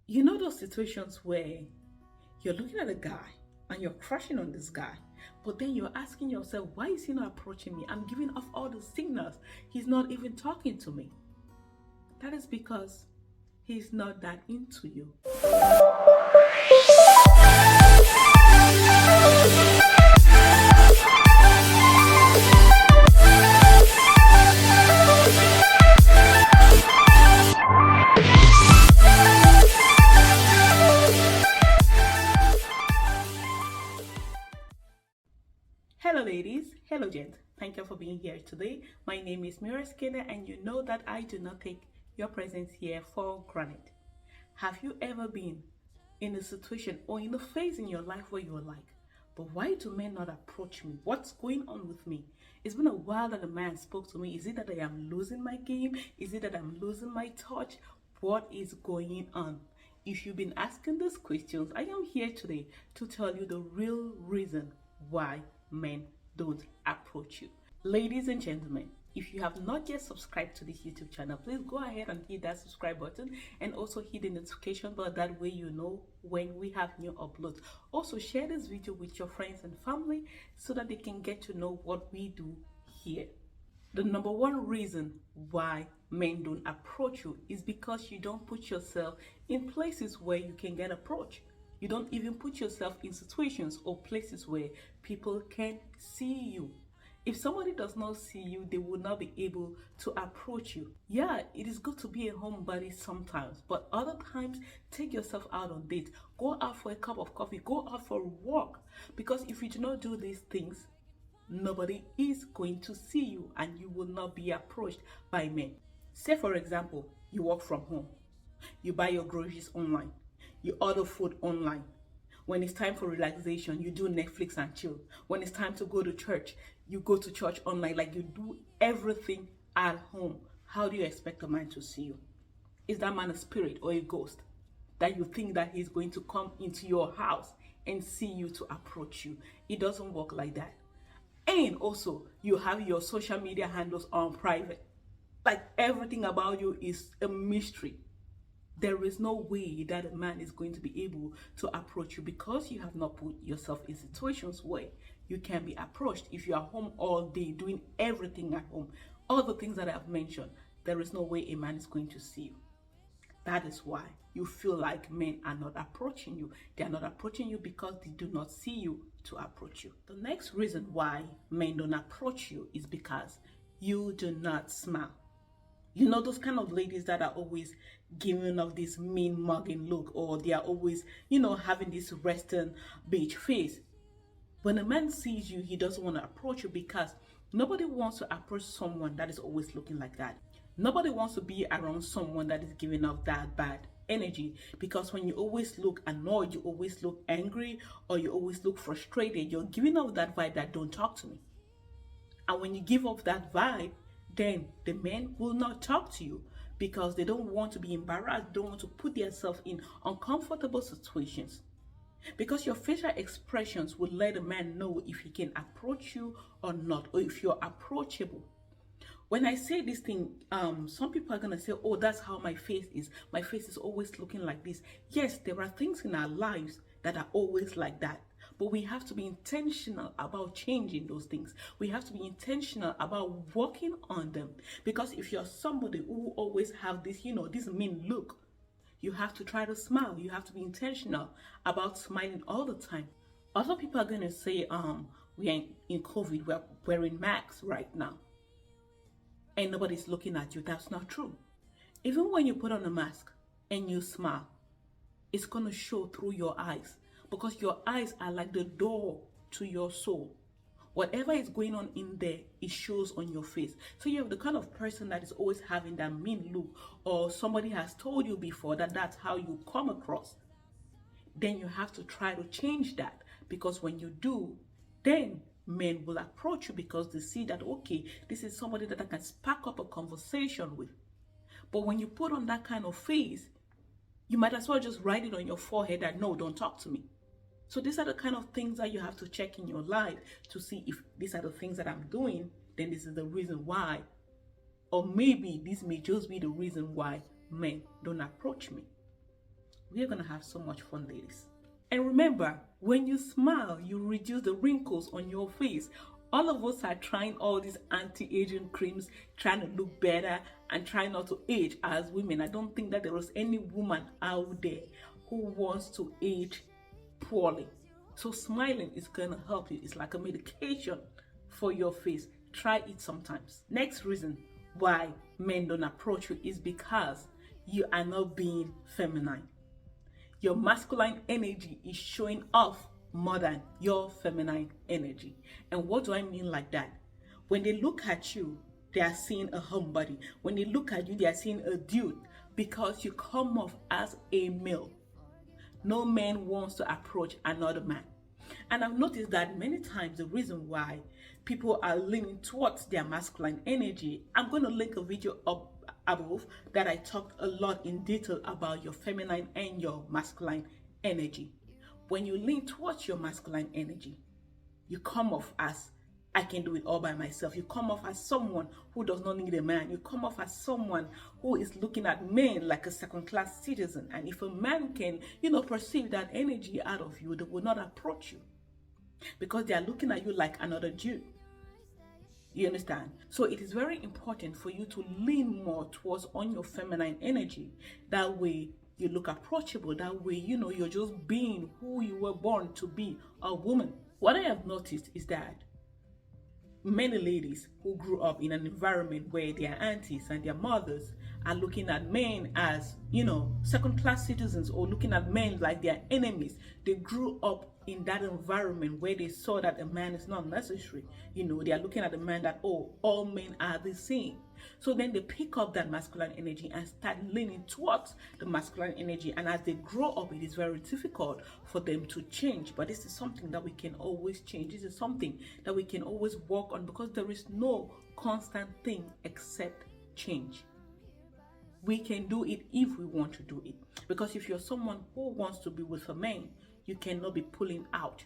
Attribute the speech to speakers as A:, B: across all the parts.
A: You know those situations where you're looking at a guy and you're crushing on this guy, but then you're asking yourself, why is he not approaching me? I'm giving off all the signals. He's not even talking to me. That is because he's not that into you. Hello, ladies. Hello, gents. Thank you for being here today. My name is Mira Skinner, and you know that I do not take your presence here for granted. Have you ever been in a situation or in a phase in your life where you're like, but why do men not approach me? What's going on with me? It's been a while that a man spoke to me. Is it that I am losing my game? Is it that I'm losing my touch? What is going on? If you've been asking these questions, I am here today to tell you the real reason why men don't approach you. Ladies and gentlemen, if you have not yet subscribed to this YouTube channel, please go ahead and hit that subscribe button and also hit the notification bell. That way you know when we have new uploads. Also share this video with your friends and family so that they can get to know what we do here. The number one reason why men don't approach you is because you don't put yourself in places where you can get approached. You don't even put yourself in situations or places where people can see you. If somebody does not see you, they will not be able to approach you. Yeah, it is good to be a homebody sometimes, but other times, take yourself out on dates. Go out for a cup of coffee. Go out for a walk. Because if you do not do these things, nobody is going to see you and you will not be approached by men. Say, for example, you work from home. You buy your groceries online. You order food online. When it's time for relaxation, you do Netflix and chill. When it's time to go to church, you go to church online. Like, you do everything at home. How do you expect a man to see you? Is that man a spirit or a ghost that you think that he's going to come into your house and see you to approach you? It doesn't work like that. And also, you have your social media handles on private. Like, everything about you is a mystery. There is no way that a man is going to be able to approach you because you have not put yourself in situations where you can be approached. If you are home all day doing everything at home, all the things that I've mentioned, there is no way a man is going to see you. That is why you feel like men are not approaching you. They are not approaching you because they do not see you to approach you. The next reason why men don't approach you is because you do not smile. You know, those kind of ladies that are always giving off this mean mugging look, or they are always, having this Western beach face. When a man sees you, he doesn't want to approach you because nobody wants to approach someone that is always looking like that. Nobody wants to be around someone that is giving off that bad energy, because when you always look annoyed, you always look angry, or you always look frustrated, you're giving off that vibe that don't talk to me. And when you give off that vibe, then the men will not talk to you because they don't want to be embarrassed, don't want to put themselves in uncomfortable situations. Because your facial expressions will let a man know if he can approach you or not, or if you're approachable. When I say this thing, some people are gonna say, oh, that's how my face is. My face is always looking like this. Yes, there are things in our lives that are always like that. But we have to be intentional about changing those things. We have to be intentional about working on them. Because if you're somebody who always have this, this mean look, you have to try to smile. You have to be intentional about smiling all the time. Other people are going to say, we are in COVID, we're wearing masks right now, and nobody's looking at you. That's not true. Even when you put on a mask and you smile, it's going to show through your eyes, because your eyes are like the door to your soul. Whatever is going on in there, it shows on your face. So you have the kind of person that is always having that mean look, or somebody has told you before that that's how you come across. Then you have to try to change that, because when you do, then men will approach you because they see that, okay, this is somebody that I can spark up a conversation with. But when you put on that kind of face, you might as well just write it on your forehead that, no, don't talk to me. So these are the kind of things that you have to check in your life to see if these are the things that I'm doing, then this is the reason why. Or maybe this may just be the reason why men don't approach me. We're gonna have so much fun, ladies. And remember, when you smile, you reduce the wrinkles on your face. All of us are trying all these anti-aging creams, trying to look better and trying not to age as women. I don't think that there is any woman out there who wants to age poorly. So smiling is gonna help you. It's like a medication for your face. Try it sometimes. Next reason why men don't approach you is because you are not being feminine. Your masculine energy is showing off more than your feminine energy. And what do I mean like that? When they look at you, they are seeing a homebody. When they look at you, they are seeing a dude, because you come off as a male. No man wants to approach another man. And I've noticed that many times the reason why people are leaning towards their masculine energy, I'm going to link a video up above that I talked a lot in detail about your feminine and your masculine energy. When you lean towards your masculine energy, you come off as, I can do it all by myself. You come off as someone who does not need a man. You come off as someone who is looking at men like a second-class citizen. And if a man can, perceive that energy out of you, they will not approach you, because they are looking at you like another Jew. You understand? So it is very important for you to lean more towards on your feminine energy. That way you look approachable. That way, you're just being who you were born to be, a woman. What I have noticed is that many ladies who grew up in an environment where their aunties and their mothers are looking at men as, second-class citizens, or looking at men like their enemies. They grew up in that environment where they saw that a man is not necessary. They are looking at a man that, all men are the same. So then they pick up that masculine energy and start leaning towards the masculine energy. And as they grow up, it is very difficult for them to change. But this is something that we can always change. This is something that we can always work on, because there is no constant thing except change. We can do it if we want to do it. Because if you're someone who wants to be with a man, you cannot be pulling out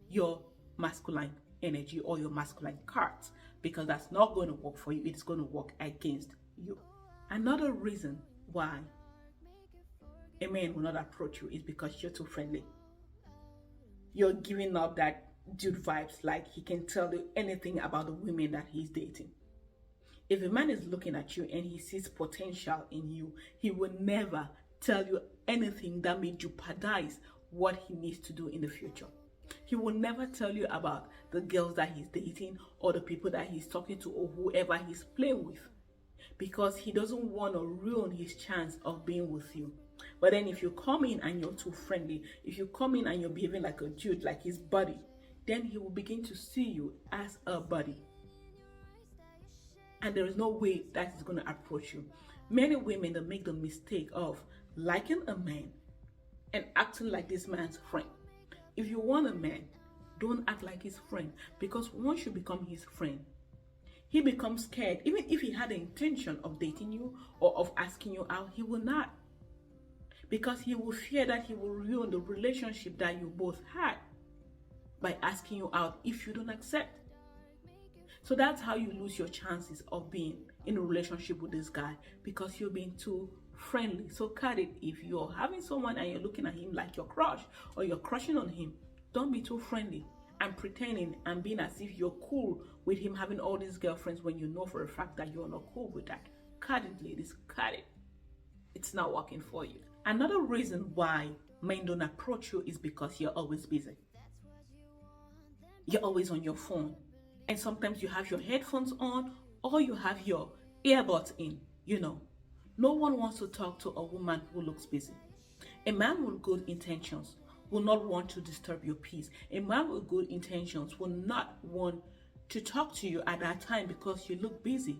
A: your masculine energy or your masculine cards, because that's not going to work for you. It's going to work against you. Another reason why a man will not approach you is because you're too friendly. You're giving up that dude vibes, like he can tell you anything about the women that he's dating. If a man is looking at you and he sees potential in you, he will never tell you anything that may jeopardize what he needs to do in the future. He will never tell you about the girls that he's dating or the people that he's talking to or whoever he's playing with, because he doesn't want to ruin his chance of being with you. But then if you come in and you're too friendly, if you come in and you're behaving like a dude, like his buddy, then he will begin to see you as a buddy. And there is no way that he's going to approach you. Many women that make the mistake of liking a man and acting like this man's friend. If you want a man, don't act like his friend, because once you become his friend, he becomes scared. Even if he had the intention of dating you or of asking you out, he will not, because he will fear that he will ruin the relationship that you both had by asking you out if you don't accept. So that's how you lose your chances of being in a relationship with this guy, because you're being too friendly. So cut it. If you're having someone and you're looking at him like your crush, or you're crushing on him, don't be too friendly and pretending and being as if you're cool with him having all these girlfriends when you know for a fact that you're not cool with that. Cut it, ladies, cut it. It's not working for you. Another reason why men don't approach you is because you're always busy. You're always on your phone. And sometimes you have your headphones on or you have your earbuds in, No one wants to talk to a woman who looks busy. A man with good intentions will not want to disturb your peace. A man with good intentions will not want to talk to you at that time because you look busy.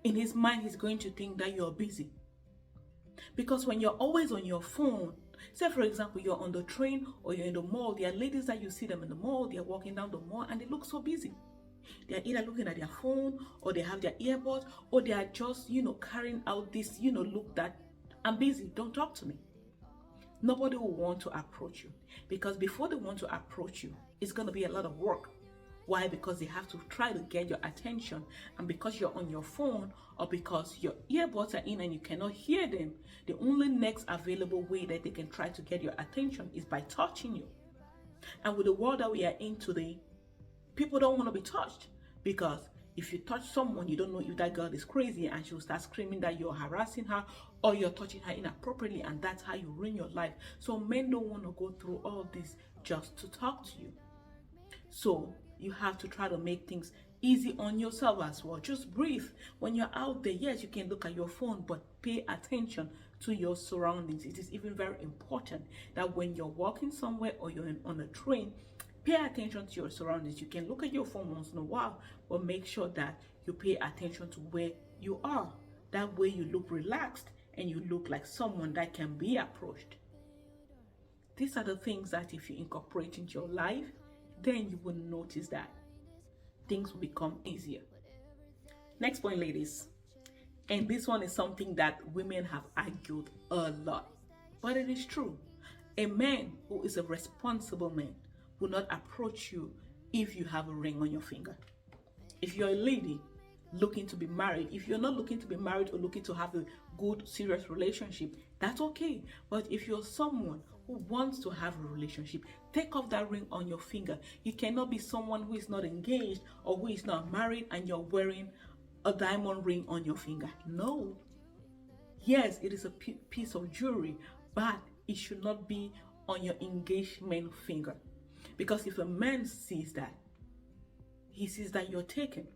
A: In his mind, he's going to think that you're busy. Because when you're always on your phone, say for example, you're on the train or you're in the mall, there are ladies that you see them in the mall, they're walking down the mall and they look so busy. They're either looking at their phone or they have their earbuds or they are just, carrying out this, look that I'm busy, don't talk to me. Nobody will want to approach you, because before they want to approach you, it's going to be a lot of work. Why? Because they have to try to get your attention, and because you're on your phone or because your earbuds are in and you cannot hear them, the only next available way that they can try to get your attention is by touching you. And with the world that we are in today, people don't want to be touched, because if you touch someone, you don't know if that girl is crazy and she'll start screaming that you're harassing her or you're touching her inappropriately, and that's how you ruin your life. So men don't want to go through all this just to talk to you. So you have to try to make things easy on yourself as well. Just breathe. When you're out there, yes, you can look at your phone, but pay attention to your surroundings. It is even very important that when you're walking somewhere or you're on a train, pay attention to your surroundings. You can look at your phone once in a while, but make sure that you pay attention to where you are. That way you look relaxed and you look like someone that can be approached. These are the things that if you incorporate into your life, then you will notice that things will become easier. Next point, ladies. And this one is something that women have argued a lot, but it is true. A man who is a responsible man will not approach you if you have a ring on your finger. If you're a lady looking to be married, if you're not looking to be married or looking to have a good, serious relationship, that's okay. But if you're someone who wants to have a relationship, take off that ring on your finger. You cannot be someone who is not engaged or who is not married and you're wearing a diamond ring on your finger. No. Yes, it is a piece of jewelry, but it should not be on your engagement finger. Because if a man sees that, he sees that you're taken,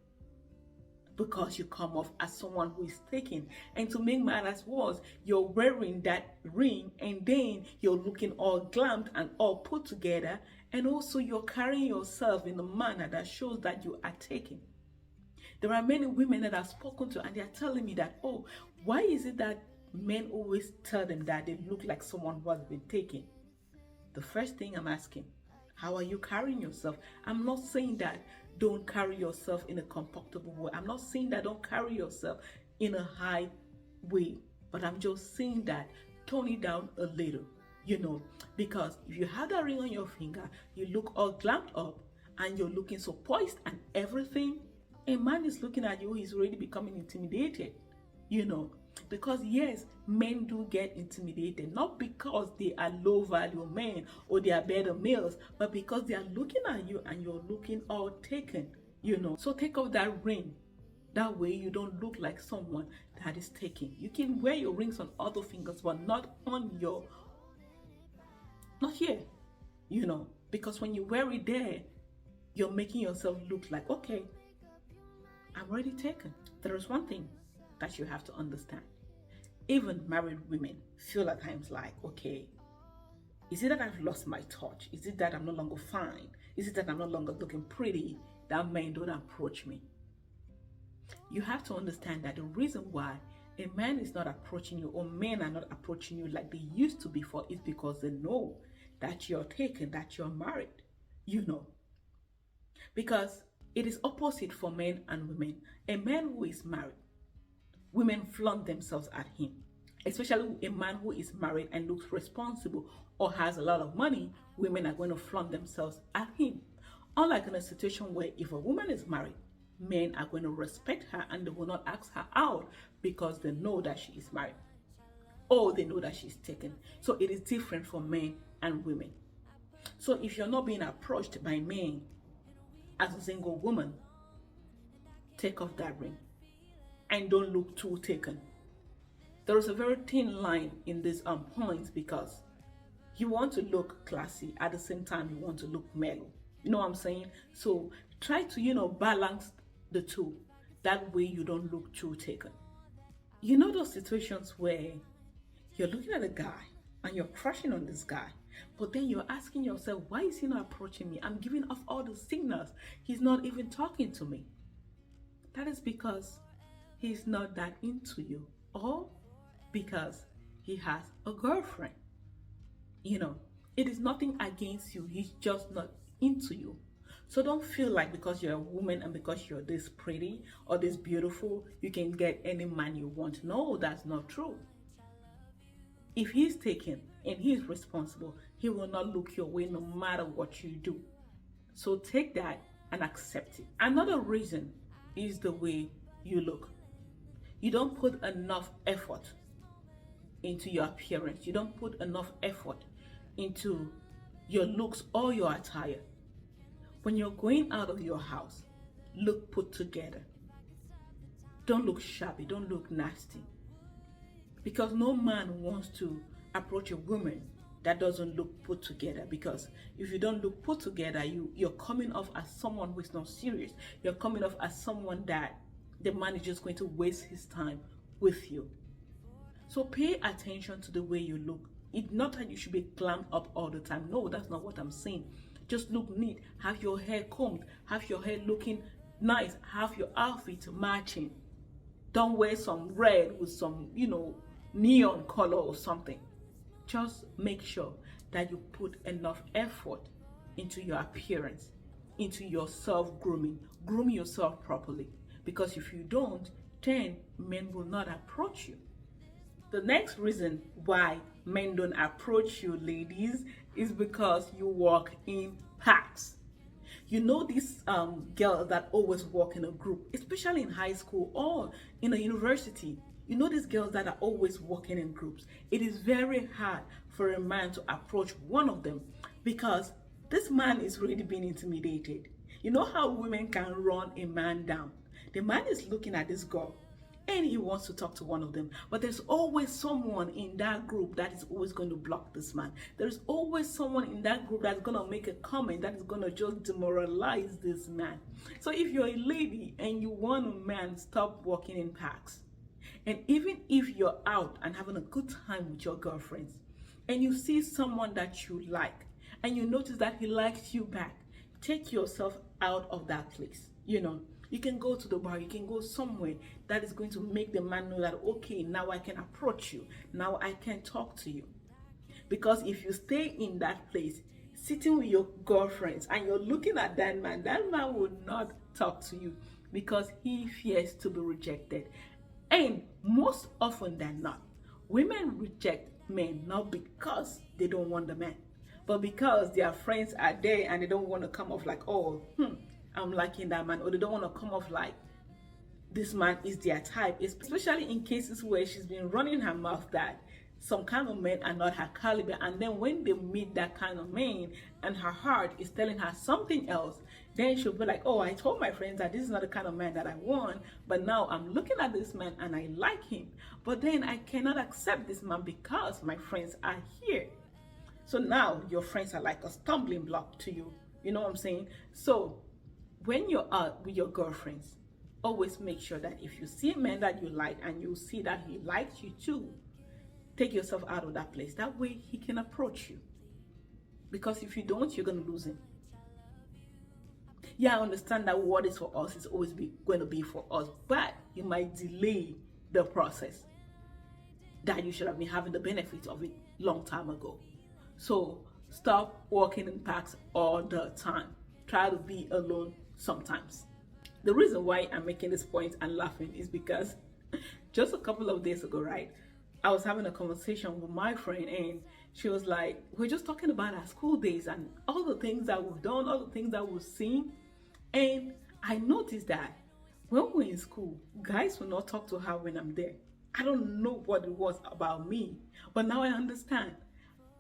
A: because you come off as someone who is taken. And to make matters worse, you're wearing that ring and then you're looking all glammed and all put together, and also you're carrying yourself in a manner that shows that you are taken. There are many women that I've spoken to and they're telling me that, oh, why is it that men always tell them that they look like someone who has been taken? The first thing I'm asking, how are you carrying yourself? I'm not saying that don't carry yourself in a comfortable way. I'm not saying that don't carry yourself in a high way, but I'm just saying that tone it down a little, because if you have that ring on your finger, you look all glammed up and you're looking so poised and everything, a man is looking at you, he's already becoming intimidated, because yes, men do get intimidated, not because they are low value men or they are better males, but because they are looking at you and you're looking all taken, So take off that ring. That way you don't look like someone that is taken. You can wear your rings on other fingers, but not here, because when you wear it there, you're making yourself look like, okay, I'm already taken. There is one thing that you have to understand. Even married women feel at times like, okay, is it that I've lost my touch? Is it that I'm no longer fine? Is it that I'm no longer looking pretty that men don't approach me? You have to understand that the reason why a man is not approaching you, or men are not approaching you like they used to before, is because they know that you're taken, that you're married, Because it is opposite for men and women. A man who is married, women flaunt themselves at him. Especially a man who is married and looks responsible or has a lot of money, women are going to flaunt themselves at him. Unlike in a situation where if a woman is married, men are going to respect her and they will not ask her out because they know that she is married or they know that she's taken. So it is different for men and women. So if you're not being approached by men as a single woman, take off that ring and don't look too taken. There is a very thin line in these points, because you want to look classy at the same time you want to look mellow. You know what I'm saying? So try to, balance the two. That way you don't look too taken. Those situations where you're looking at a guy and you're crushing on this guy, but then you're asking yourself, why is he not approaching me? I'm giving off all the signals. He's not even talking to me. That is because he's not that into you, or because he has a girlfriend. It is nothing against you. He's just not into you. So don't feel like because you're a woman and because you're this pretty or this beautiful, you can get any man you want. No, that's not true. If he's taken and he's responsible, he will not look your way no matter what you do. So take that and accept it. Another reason is the way you look. You don't put enough effort into your appearance. You don't put enough effort into your looks or your attire. When you're going out of your house, look put together. Don't look shabby. Don't look nasty. Because no man wants to approach a woman that doesn't look put together. Because if you don't look put together, you're coming off as someone who is not serious. You're coming off as someone that the man is just going to waste his time with you. So pay attention to the way you look. It's not that you should be glammed up all the time. No, that's not what I'm saying. Just look neat. Have your hair combed. Have your hair looking nice. Have your outfit matching. Don't wear some red with some, neon color or something. Just make sure that you put enough effort into your appearance, into your self-grooming. Groom yourself properly. Because if you don't, then men will not approach you. The next reason why men don't approach you, ladies, is because you walk in packs. You know these girls that always walk in a group, especially in high school or in a university. You know these girls that are always walking in groups. It is very hard for a man to approach one of them because this man is already being intimidated. You know how women can run a man down? The man is looking at this girl and he wants to talk to one of them, but there's always someone in that group that is always going to block this man. There's always someone in that group that's going to make a comment that is going to just demoralize this man. So if you're a lady and you want a man, stop walking in packs. And even if you're out and having a good time with your girlfriends and you see someone that you like and you notice that he likes you back, take yourself out of that place. You can go to the bar, you can go somewhere that is going to make the man know that, okay, now I can approach you, now I can talk to you. Because if you stay in that place, sitting with your girlfriends, and you're looking at that man will not talk to you because he fears to be rejected. And most often than not, women reject men not because they don't want the man, but because their friends are there and they don't want to come off like, I'm liking that man, or they don't want to come off like this man is their type, especially in cases where she's been running her mouth that some kind of men are not her caliber, and then when they meet that kind of man and her heart is telling her something else, then she'll be like, oh, I told my friends that this is not the kind of man that I want, but now I'm looking at this man and I like him, but then I cannot accept this man because my friends are here. So now your friends are like a stumbling block to you. You know what I'm saying? So when you're out with your girlfriends, always make sure that if you see a man that you like and you see that he likes you too, take yourself out of that place. That way he can approach you. Because if you don't, you're going to lose him. Yeah, I understand that what is for us is always going to be for us, but you might delay the process that you should have been having the benefit of it long time ago. So stop walking in packs all the time. Try to be alone sometimes. The reason why I'm making this point and laughing is because just a couple of days ago, right, I was having a conversation with my friend and she was like, we're just talking about our school days and all the things that we've done, all the things that we've seen. And I noticed that when we're in school, guys will not talk to her when I'm there. I don't know what it was about me, but now I understand.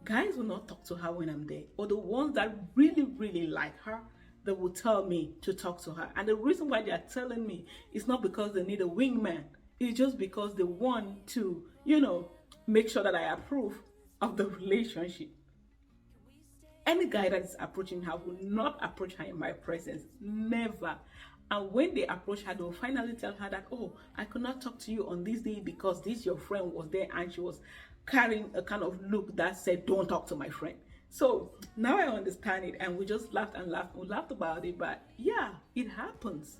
A: Guys will not talk to her when I'm there. Or the ones that really, really like her, they will tell me to talk to her. And the reason why they are telling me is not because they need a wingman. It's just because they want to, make sure that I approve of the relationship. Any guy that is approaching her will not approach her in my presence. Never. And when they approach her, they'll finally tell her that, oh, I could not talk to you on this day because this your friend was there and she was carrying a kind of look that said, don't talk to my friend. So now I understand it, and we just laughed and laughed. We laughed about it, but yeah, it happens.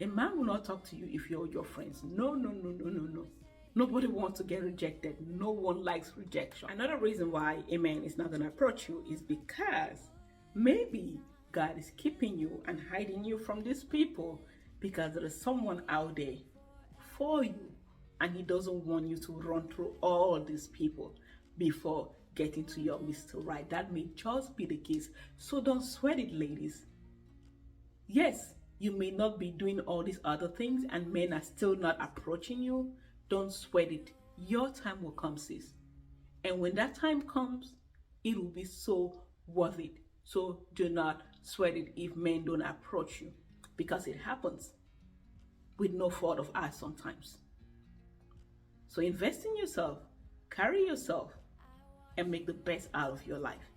A: A man will not talk to you if you're your friends. No. Nobody wants to get rejected. No one likes rejection. Another reason why a man is not going to approach you is because maybe God is keeping you and hiding you from these people because there is someone out there for you and he doesn't want you to run through all these people before getting to your Mr. Right. That may just be the case. So don't sweat it, ladies. Yes, you may not be doing all these other things and men are still not approaching you. Don't sweat it. Your time will come, sis. And when that time comes, it will be so worth it. So do not sweat it if men don't approach you, because it happens with no fault of ours sometimes. So invest in yourself, carry yourself, and make the best out of your life.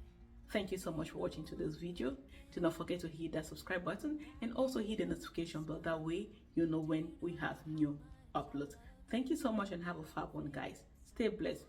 A: Thank you so much for watching today's video. Do not forget to hit that subscribe button and also hit the notification bell. That way you know when we have new uploads. Thank you so much and have a fab one, guys. Stay blessed.